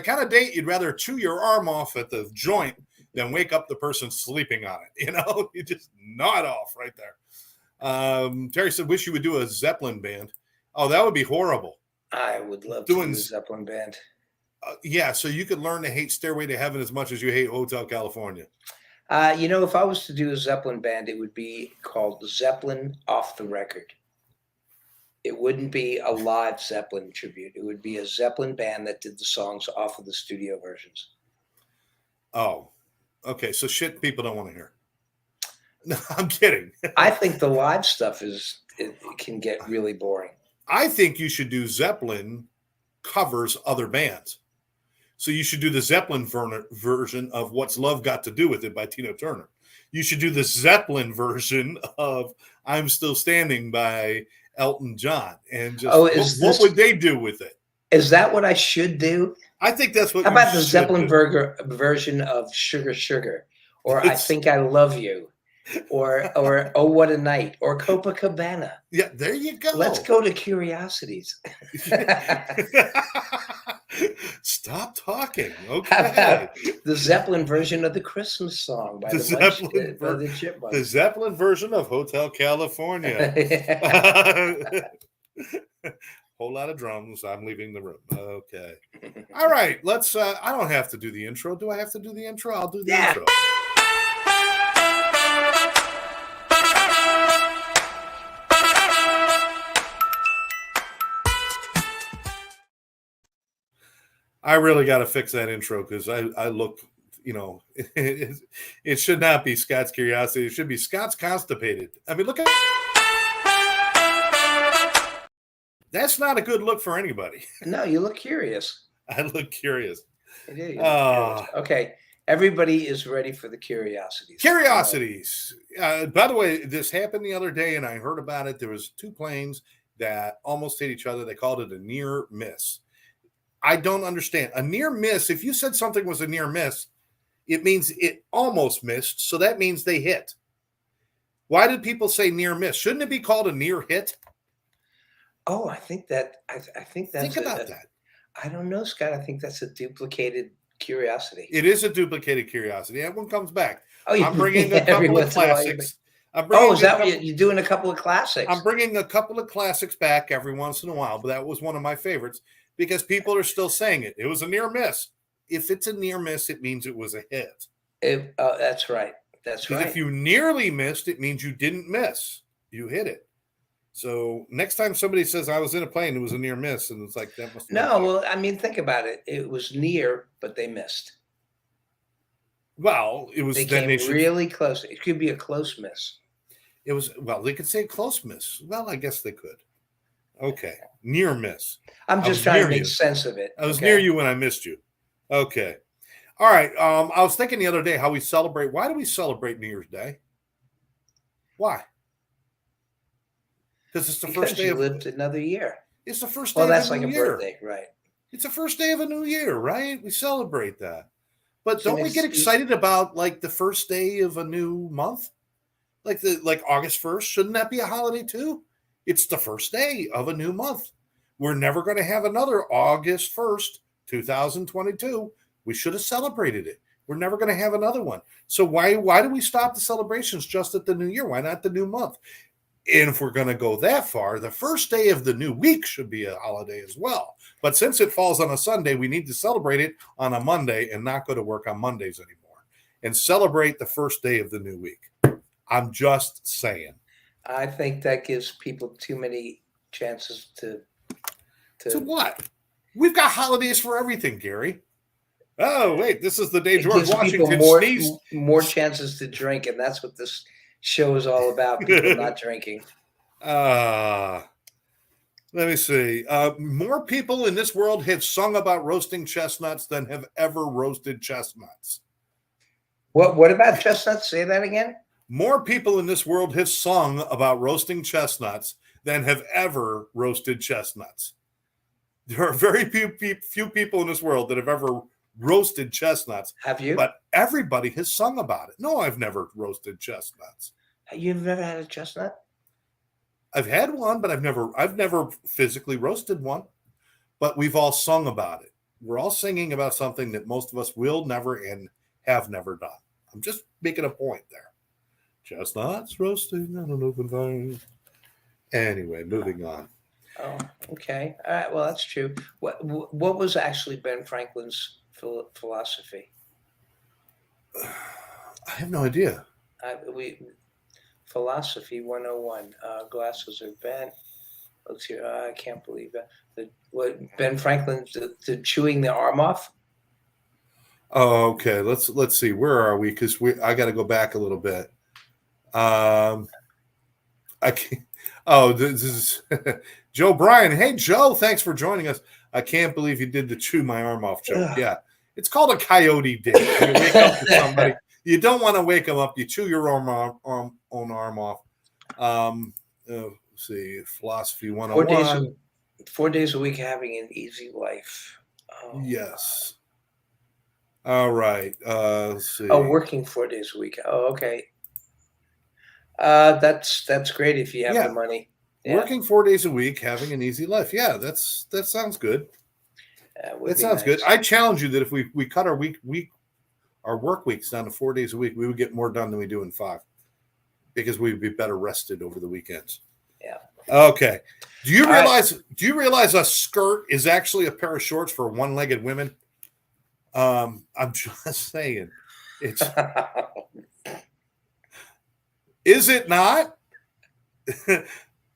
kind of date you'd rather chew your arm off at the joint than wake up the person sleeping on it. You just gnaw it off right there. Terry said, "Wish you would do a Zeppelin band." Oh, that would be horrible. I would love to Doing do a Zeppelin band. Yeah, so you could learn to hate Stairway to Heaven as much as you hate Hotel California. If I was to do a Zeppelin band, it would be called Zeppelin Off the Record. It wouldn't be a live Zeppelin tribute. It would be a Zeppelin band that did the songs off of the studio versions. Oh, okay. So shit people don't want to hear. No, I'm kidding. I think the live stuff it can get really boring. I think you should do Zeppelin covers other bands. So you should do the Zeppelin version of What's Love Got to Do with It by Tina Turner. You should do the Zeppelin version of I'm Still Standing by Elton John. And just what would they do with it? Is that what I should do? I think that's what. How about the Zeppelin version of Sugar Sugar, or I Think I Love You, or Oh What a Night, or Copacabana? Yeah, there you go. Let's go to Curiosities. Stop talking. How about Okay. the Zeppelin version of the Christmas song by the Chipmunks? The Zeppelin version of Hotel California. Whole lot of drums. I'm leaving the room. Okay. All right. Let's I don't have to do the intro. Do I have to do the intro? I'll do the intro. I really got to fix that intro because I look, it should not be Scott's Curiosity. It should be Scott's Constipated. I mean, look at that's not a good look for anybody. No, you look curious. I look curious. You do. You look curious. Okay. Everybody is ready for the Curiosities. Curiosities. By the way, this happened the other day, and I heard about it. There was two planes that almost hit each other. They called it a near miss. I don't understand. A near miss, if you said something was a near miss, it means it almost missed. So that means they hit. Why did people say near miss? Shouldn't it be called a near hit? Oh, I think that's Think about that. I don't know, Scott. I think that's a duplicated curiosity. It is a duplicated curiosity. That one comes back. Oh, I'm bringing a couple of classics. Is that what you're doing? A couple of classics? I'm bringing a couple of classics back every once in a while, but that was one of my favorites because people are still saying it. It was a near miss. If it's a near miss, it means it was a hit. That's right. That's right. If you nearly missed, it means you didn't miss. You hit it. So next time somebody says I was in a plane, it was a near miss, and it's like that must. Well, I mean, think about it. It was near, but they missed. Well, it was. They came really close. It could be a close miss. It was. Well, they could say close miss. Well, I guess they could. Okay, near miss. I'm just trying to make sense of it. I was near you when I missed you. Okay. All right. I was thinking the other day how we celebrate. Why do we celebrate New Year's Day? Why? Because it's the first day of lived another year. It's the first day of that's a like new a year. Birthday, right? It's the first day of a new year, right? We celebrate that. But don't we get excited about like the first day of a new month? Like August 1st? Shouldn't that be a holiday too? It's the first day of a new month. We're never going to have another August 1st, 2022. We should have celebrated it. We're never going to have another one. So why do we stop the celebrations just at the new year? Why not the new month? And if we're going to go that far, the first day of the new week should be a holiday as well. But since it falls on a Sunday, we need to celebrate it on a Monday and not go to work on Mondays anymore and celebrate the first day of the new week. I'm just saying. I think that gives people too many chances to So what? We've got holidays for everything, Gary. Oh, wait, this is the day it George gives people Washington sneezed. more chances to drink, and that's what this show is all about, people not drinking. Let me see. More people in this world have sung about roasting chestnuts than have ever roasted chestnuts. What about chestnuts? Say that again. More people in this world have sung about roasting chestnuts than have ever roasted chestnuts. There are very few people in this world that have ever roasted chestnuts. Have you? But everybody has sung about it. No, I've never roasted chestnuts. You've never had a chestnut? I've had one, but I've never physically roasted one. But we've all sung about it. We're all singing about something that most of us will never and have never done. I'm just making a point there. Chestnuts roasting on an open fire. Anyway, moving on. Oh, okay. All right. Well, that's true. What was actually Ben Franklin's philosophy? I have no idea. Philosophy 101. Glasses are bent. Looks here. I can't believe that. What Ben Franklin, the chewing the arm off? Oh, okay. Let's see. Where are we? Because I got to go back a little bit. I can't. Oh, this is Joe Bryan. Hey, Joe, thanks for joining us. I can't believe you did the chew my arm off joke. Ugh. Yeah, it's called a coyote dig. You wake up to somebody. You don't want to wake them up. You chew your own arm off. Let's see, philosophy 101. 4 days a week having an easy life. Oh, Yes. All right. Let's see. Oh, working 4 days a week. Oh, okay. That's great if you have the money. Yeah. Working 4 days a week, having an easy life. Yeah, that sounds good. That sounds good. I challenge you that if we cut our our work weeks down to 4 days a week, we would get more done than we do in 5 because we'd be better rested over the weekends. Yeah. Okay. Do you realize a skirt is actually a pair of shorts for one-legged women? I'm just saying. It's Is it not?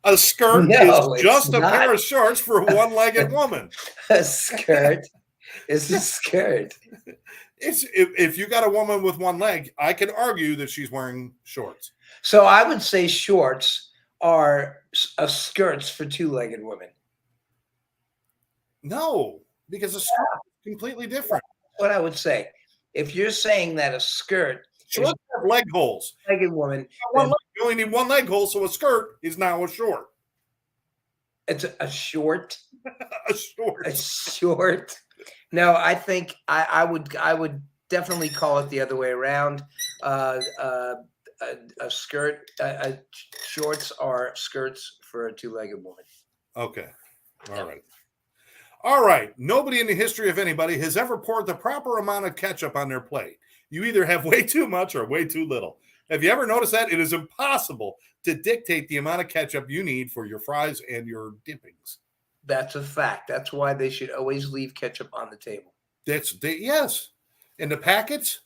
A skirt is just a pair of shorts for a one-legged woman. A skirt is a skirt. If you got a woman with one leg, I can argue that she's wearing shorts. So I would say shorts are skirts for two-legged women. No, because a skirt is completely different. That's what I would say. If you're saying that a skirt shorts have leg holes. Legged woman. You only need one leg hole, so a skirt is now a short. It's a short. A short. A short. No, I think I would definitely call it the other way around. A skirt. Shorts are skirts for a two-legged woman. Okay. All right. Nobody in the history of anybody has ever poured the proper amount of ketchup on their plate. You either have way too much or way too little. Have you ever noticed that? It is impossible to dictate the amount of ketchup you need for your fries and your dippings. That's a fact. That's why they should always leave ketchup on the table. Yes. And the packets,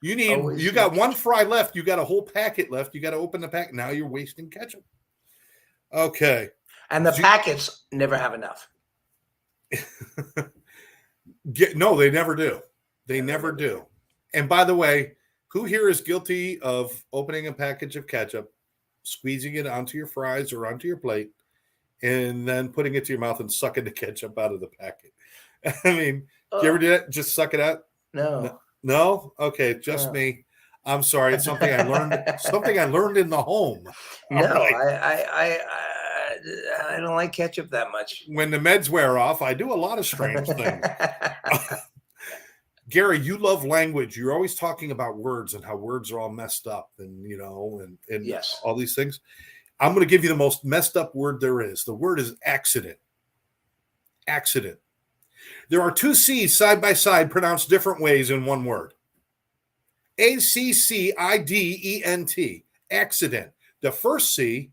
you got one fry left. You got a whole packet left. You got to open the packet. Now you're wasting ketchup. Okay. And the packets never have enough. No, they never do. They never do. And by the way, who here is guilty of opening a package of ketchup, squeezing it onto your fries or onto your plate, and then putting it to your mouth and sucking the ketchup out of the packet? I mean, do you ever do that? Just suck it out? No. Okay, just me. I'm sorry. It's something I learned. Something I learned in the home. No, right. I don't like ketchup that much. When the meds wear off, I do a lot of strange things. Gary, you love language. You're always talking about words and how words are all messed up and yes, all these things. I'm going to give you the most messed up word there is. The word is accident. Accident. There are two C's side by side pronounced different ways in one word. accident. Accident. The first C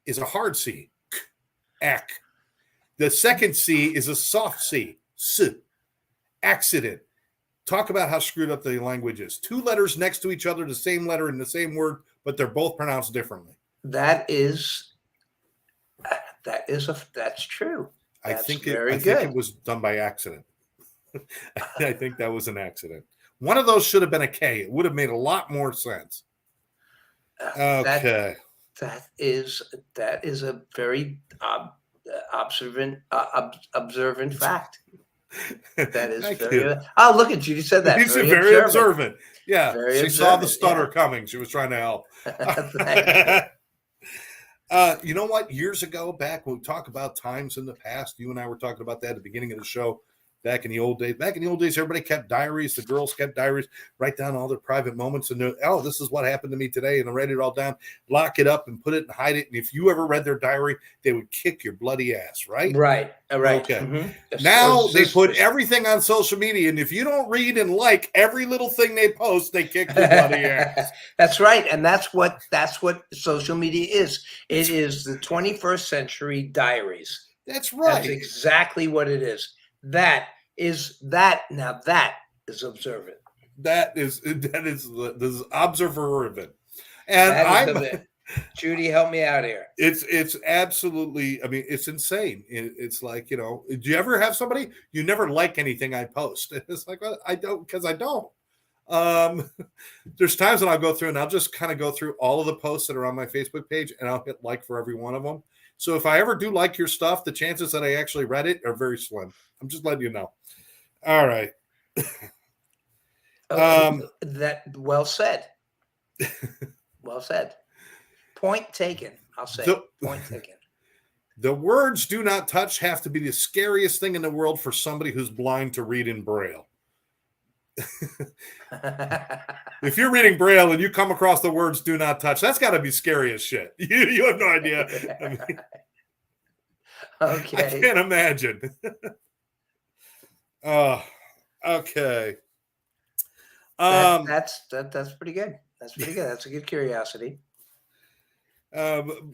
is a hard C. Ac. The second C is a soft C. S. Accident. Talk about how screwed up the language is. Two letters next to each other, the same letter in the same word, but they're both pronounced differently. That's true. I That's think very it good. was done by accident. I think that was an accident. One of those should have been a K. It would have made a lot more sense. Okay. That is a very observant fact. That is very. Oh, look at Judy said that. He's very observant. Yeah, very saw the stutter coming. She was trying to help. You know what? Years ago, back when we talk about times in the past, you and I were talking about that at the beginning of the show. Back in the old days, everybody kept diaries. The girls kept diaries, write down all their private moments, and this is what happened to me today, and I write it all down, lock it up, and put it and hide it. And if you ever read their diary, they would kick your bloody ass, right? Right. Okay. Mm-hmm. Now they put everything on social media, and if you don't read and like every little thing they post, they kick your bloody ass. That's right, and that's what social media is. It is the 21st century diaries. That's right. That's exactly what it is. That is observant. This is observant. And Judy, help me out here. It's absolutely, I mean, it's insane. It's like, do you ever have somebody, you never like anything I post? It's like, well, I don't, because I don't. There's times when I'll go through and I'll just kind of go through all of the posts that are on my Facebook page and I'll hit like for every one of them. So if I ever do like your stuff, the chances that I actually read it are very slim. I'm just letting you know. All right. That well said. Well said. Point taken. I'll say point taken. The words "do not touch" have to be the scariest thing in the world for somebody who's blind to read in Braille. If you're reading Braille and you come across the words "do not touch," that's got to be scary as shit. You have no idea. I mean, okay. I can't imagine. Okay. That's pretty good. That's pretty good. That's a good curiosity.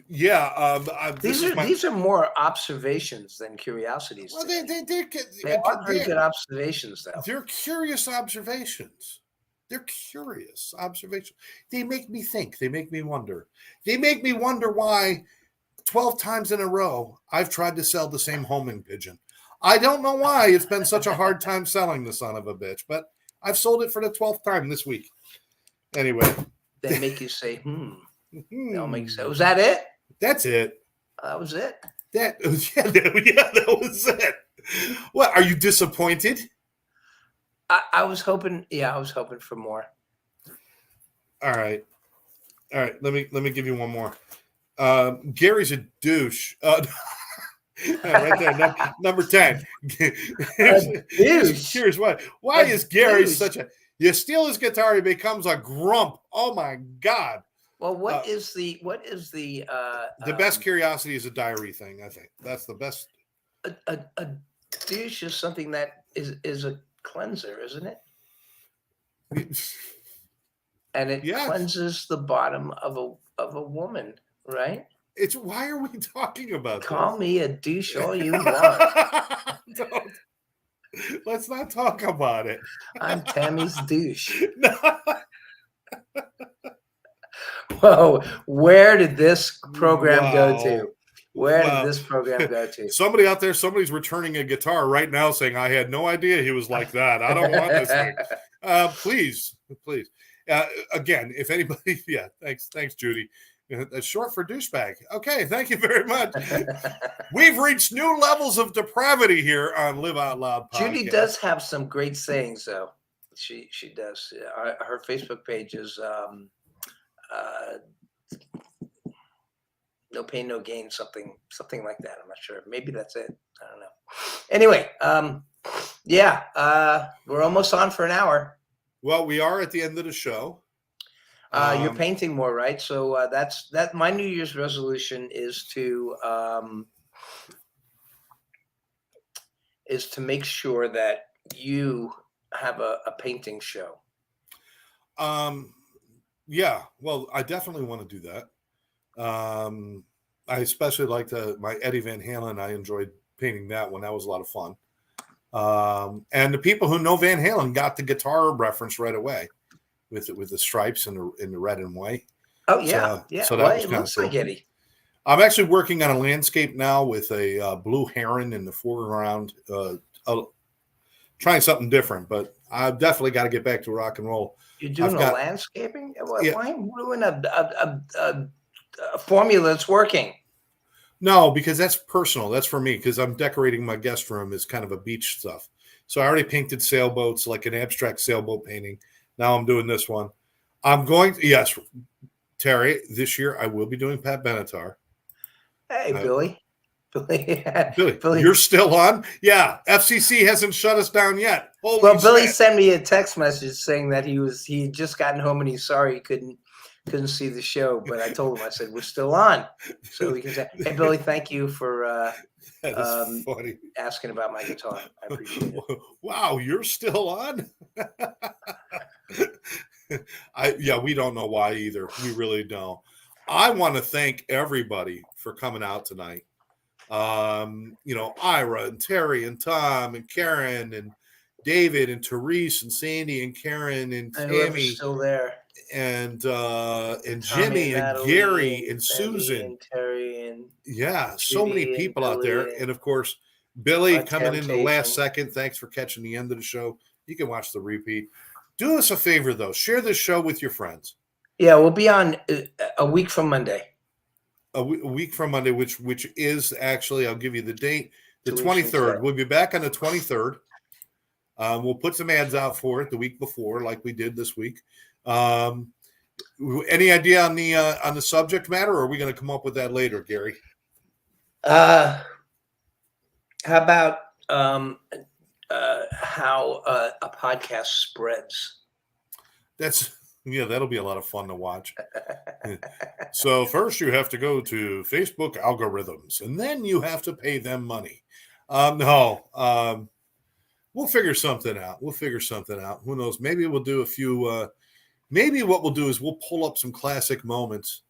These are more observations than curiosities. Well, they are very good observations, though. They're curious observations. They make me think. They make me wonder. They make me wonder why 12 times in a row I've tried to sell the same homing pigeon. I don't know why it's been such a hard time selling the son of a bitch, but I've sold it for the 12th time this week. Anyway. They make you say, They'll make sense. Was that it? That's it. That was it. That was it. What, are you disappointed? I was hoping. Yeah, I was hoping for more. All right. Let me give you one more. Gary's a douche. Right there, number 10. Here's why. Why is Gary such a? You steal his guitar, he becomes a grump. Oh my God. Well, what is the best curiosity is a diary thing. I think that's the best. A douche is something that is a cleanser, isn't it? And it cleanses the bottom of a woman, right? It's why are we talking about Call me a douche all you want. Let's not talk about it. I'm Tammy's douche. Whoa, where did this program go to? Where did this program go to? Somebody out there, somebody's returning a guitar right now saying, I had no idea he was like that. I don't want this thing. Please. Again, if anybody, thanks, Judy. That's short for douchebag. Okay, thank you very much. We've reached new levels of depravity here on Live Out Loud podcast. Judy does have some great sayings, though. She does. Her Facebook page is no pain, no gain, something like that. I'm not sure. Maybe that's it. I don't know. Anyway, we're almost on for an hour. Well, we are at the end of the show. You're painting more, right? So that's my New Year's resolution is to make sure that you have a painting show. Yeah, well, I definitely want to do that. I especially liked my Eddie Van Halen. I enjoyed painting that one. That was a lot of fun. And the people who know Van Halen got the guitar reference right away with the stripes and the red and white. Oh yeah, So that well, was it kind of looks cool. like Eddie. I'm actually working on a landscape now with a blue heron in the foreground, trying something different. But I've definitely got to get back to rock and roll. You're doing I've got landscaping? yeah. Why ruin a formula that's working? No, because that's personal. That's for me because I'm decorating my guest room as kind of a beach stuff. So I already painted sailboats, like an abstract sailboat painting. Now I'm doing this one. I'm going to, yes, Terry, this year I will be doing Pat Benatar. Hey, Billy. Billy, you're still on? Yeah, FCC hasn't shut us down yet. Holy well, Billy shit. sent me a text message saying that he had just gotten home and he's sorry he couldn't see the show. But I told him, I said, we're still on. So we can say, hey, Billy, thank you for funny. asking about my guitar. I appreciate it. Wow, you're still on? We don't know why either. We really don't. I want to thank everybody for coming out tonight. Ira and Terry and Tom and Karen and David and Therese and Sandy and Karen and Tammy still there, and Jimmy and Gary and Susan and Terry and so many people out there, and of course Billy coming in the last second. Thanks for catching the end of the show. You can watch the repeat. Do us a favor though, share this show with your friends. Yeah, we'll be on a week from Monday. A week from Monday, which is actually, I'll give you the date, the 23rd. We'll be back on the 23rd. We'll put some ads out for it the week before, like we did this week. Any idea on the subject matter, or are we going to come up with that later, Gary? How about how a podcast spreads? That'll be a lot of fun to watch. So first you have to go to Facebook algorithms, and then you have to pay them money. We'll figure something out. Who knows? Maybe we'll do a few. Maybe what we'll do is we'll pull up some classic moments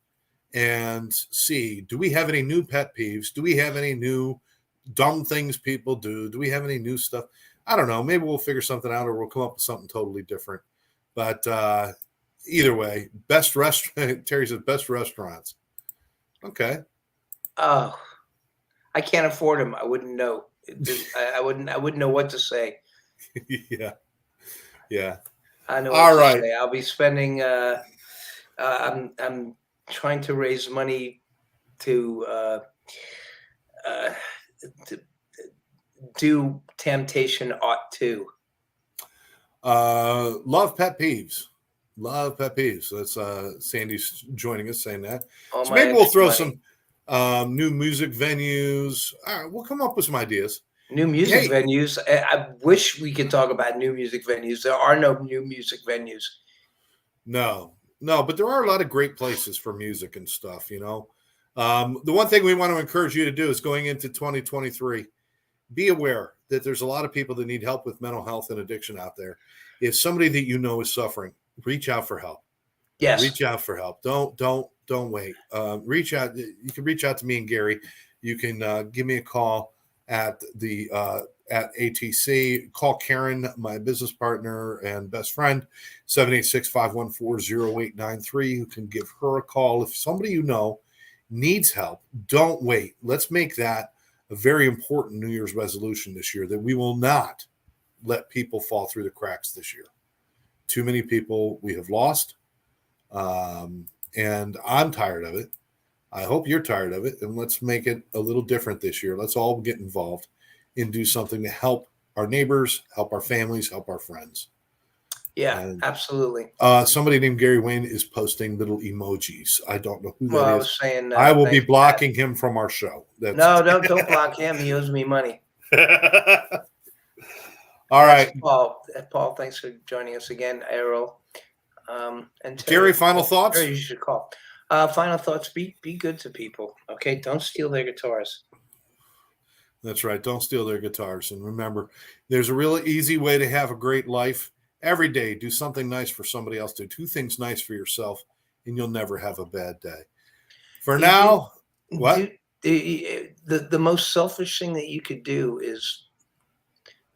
and see, do we have any new pet peeves? Do we have any new dumb things people do? Do we have any new stuff? I don't know. Maybe we'll figure something out, or we'll come up with something totally different. But either way, best restaurant. Terry said best restaurants. Okay. Oh, I can't afford them. I wouldn't know. I wouldn't know what to say. Yeah. I know. All right. Say. I'll be spending. I'm trying to raise money to do Temptation Ought To. Love pet peeves. That's Sandy's joining us saying that. So maybe we'll throw some new music venues. All right, we'll come up with some ideas. New music venues. I wish we could talk about new music venues. There are no new music venues. No, but there are a lot of great places for music and stuff, The one thing we want to encourage you to do is going into 2023, be aware that there's a lot of people that need help with mental health and addiction out there. If somebody that you know is suffering, reach out for help. Yes. Reach out for help. Don't wait. Reach out. You can reach out to me and Gary. You can give me a call at ATC. Call Karen, my business partner and best friend, 786-514-0893. You can give her a call. If somebody you know needs help, don't wait. Let's make that a very important New Year's resolution this year, that we will not let people fall through the cracks this year. Too many people we have lost. And I'm tired of it. I hope you're tired of it. And let's make it a little different this year. Let's all get involved and do something to help our neighbors, help our families, help our friends. Yeah, and, absolutely. Somebody named Gary Wayne is posting little emojis. I don't know who that is. I was saying, I will be blocking him from our show. No, don't block him. He owes me money. All right. Paul, thanks for joining us again, Errol. And Terry, final thoughts? Terry, you should call. Final thoughts, be good to people, okay? Don't steal their guitars. That's right. Don't steal their guitars. And remember, there's a really easy way to have a great life. Every day, do something nice for somebody else. Do two things nice for yourself, and you'll never have a bad day. For now, What? The most selfish thing that you could do is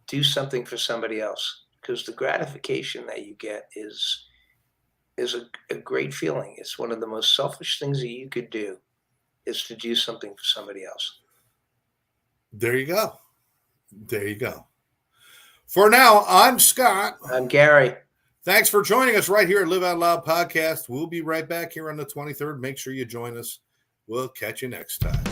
do something for somebody else, because the gratification that you get is a great feeling. It's one of the most selfish things that you could do, is to do something for somebody else. There you go. There you go. For now, I'm Scott. I'm Gary. Thanks for joining us right here at Live Out Loud Podcast. We'll be right back here on the 23rd. Make sure you join us. We'll catch you next time.